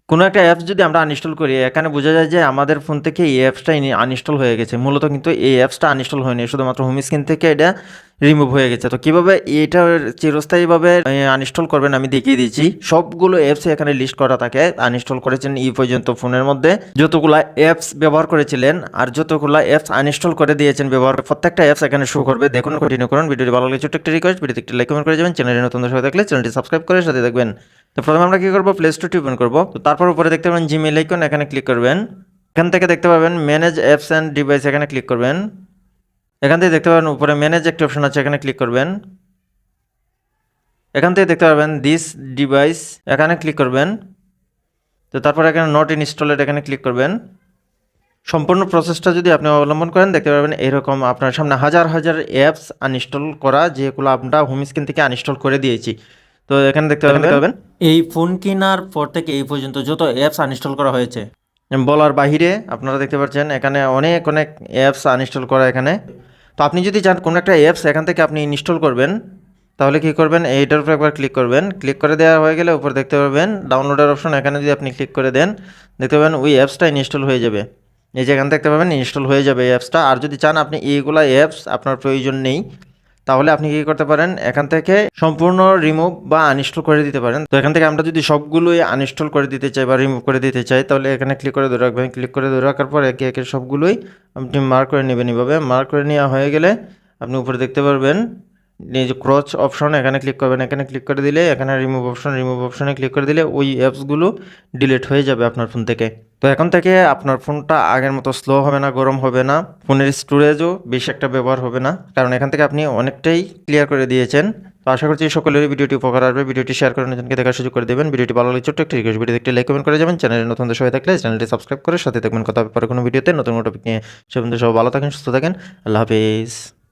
কোনো একটা অ্যাপস যদি আমরা আনইনস্টল করি, এখানে বোঝা যায় যে আমাদের ফোন থেকে এই অ্যাপসটা আনইনস্টল হয়ে গেছে। মূলত কিন্তু এই অ্যাপসটা আনইনস্টল হয়নি, শুধুমাত্র হোম স্ক্রিন থেকে এটা রিমুভ হয়ে গেছে। তো কীভাবে এটা চিরস্থায়ীভাবে আনইনস্টল করবেন আমি দেখিয়ে দিচ্ছি। সবগুলো অ্যাপস এখানে লিস্ট করা থাকে, আনইনস্টল করেছেন এই পর্যন্ত ফোনের মধ্যে যতগুলো অ্যাপস ব্যবহার করেছিলেন আর যতগুলো অ্যাপস আনইনস্টল করে দিয়েছেন ব্যবহার, প্রত্যেকটা অ্যাপস এখানে শো করবে। দেখুন, কন্টিনিউ করুন। ভিডিওটি ভালো লাগলে ছোট্ট একটা রিকোয়েস্ট, ভিডিওতে একটি লাইক কমেন্ট করে যাবেন। চ্যানেলে নতুন দর্শক থাকলে চ্যানেলটি সাবস্ক্রাইব করে সাথে দেখবেন। তো প্রথমে আমরা কি করব, প্লে স্টোরটি ওপেন করব। তো তারপর উপরে দেখতে পাবেন জিমেইল আইকন, এখানে ক্লিক করবেন। এখান থেকে দেখতে পাবেন ম্যানেজ অ্যাপস অ্যান্ড ডিভাইস, এখানে ক্লিক করবেন। এখান থেকে দেখতে পাবেন উপরে ম্যানেজ একটি অপশন আছে, এখানে ক্লিক করবেন। এখান থেকে দেখতে পাবেন দিস ডিভাইস, এখানে ক্লিক করবেন। তো তারপর এখানে নট ইনস্টলেড, এখানে ক্লিক করবেন। সম্পূর্ণ প্রসেসটা যদি আপনি অবলম্বন করেন দেখতে পাবেন এরকম আপনার সামনে হাজার হাজার অ্যাপস আনইনস্টল করা, যেগুলো আমরা হোম স্ক্রিন থেকে আনইনস্টল করে দিয়েছি। তো এখানে দেখতে পাবেন এই ফোন কেনার পর থেকে এই পর্যন্ত যত অ্যাপস আনইনস্টল করা হয়েছে বলার বাহিরে, আপনারা দেখতে পাচ্ছেন এখানে অনেক অনেক অ্যাপস আনইনস্টল করা এখানে। তো আপনি যদি চান কোনো একটা অ্যাপস এখান থেকে আপনি ইনস্টল করবেন, তাহলে কী করবেন, এইটার উপর একবার ক্লিক করবেন। ক্লিক করে দেওয়া হয়ে গেলে উপর দেখতে পাবেন ডাউনলোডের অপশন, এখানে যদি আপনি ক্লিক করে দেন দেখতে পাবেন ওই অ্যাপসটা ইনস্টল হয়ে যাবে। এই যে এখান দেখতে পাবেন ইনস্টল হয়ে যাবে এই অ্যাপসটা। আর যদি চান আপনি এইগুলা অ্যাপস আপনার প্রয়োজন নেই, তাহলে আপনি কী করতে পারেন, এখান থেকে সম্পূর্ণ রিমুভ বা আনইনস্টল করে দিতে পারেন। তো এখান থেকে আমরা যদি সবগুলোই আনইনস্টল করে দিতে চাই বা রিমুভ করে দিতে চাই, তাহলে এখানে ক্লিক করে ধরে রাখবেন। ক্লিক করে ধরে রাখার পর একে একে সবগুলোই আপনি মার্ক করে নেবেন। এভাবে মার্ক করে নেওয়া হয়ে গেলে আপনি উপরে দেখতে পারবেন এই যে ক্রচ অপশন, এখানে ক্লিক করবেন। এখানে ক্লিক করে দিলে এখানে রিমুভ অপশন, রিমুভ অপশনে ক্লিক করে দিলে ওই অ্যাপসগুলো ডিলিট হয়ে যাবে আপনার ফোন থেকে। তো এখন থেকে আপনার ফোনটা আগের মতো স্লো হবে না, গরম হবে না, ফোনের স্টোরেজও বেশি একটা ব্যবহার হবে না, কারণ এখান থেকে আপনি অনেকটাই ক্লিয়ার করে দিয়েছেন। তো আশা করছি সকলেরই ভিডিওটি উপকার আসবে। ভিডিওটি শেয়ার করে নতুনকে দেখার সুযোগ করে দেবেন। ভিডিওটি ভালো লাগলে ছোট্ট একটা রিকোয়েস্ট, ভিডিওতে একটি লাইক কমেন্ট করে যাবেন। চ্যানেলে নতুন দর্শক হয়ে থাকলে চ্যানেলটি সাবস্ক্রাইব করে সাথে দেখবেন। কথা হবে পরে কোনো ভিডিওতে নতুন টপিক নিয়ে। সে বন্ধু সব ভালো থাকেন, সুস্থ থাকেন। আল্লাহ হাফেজ।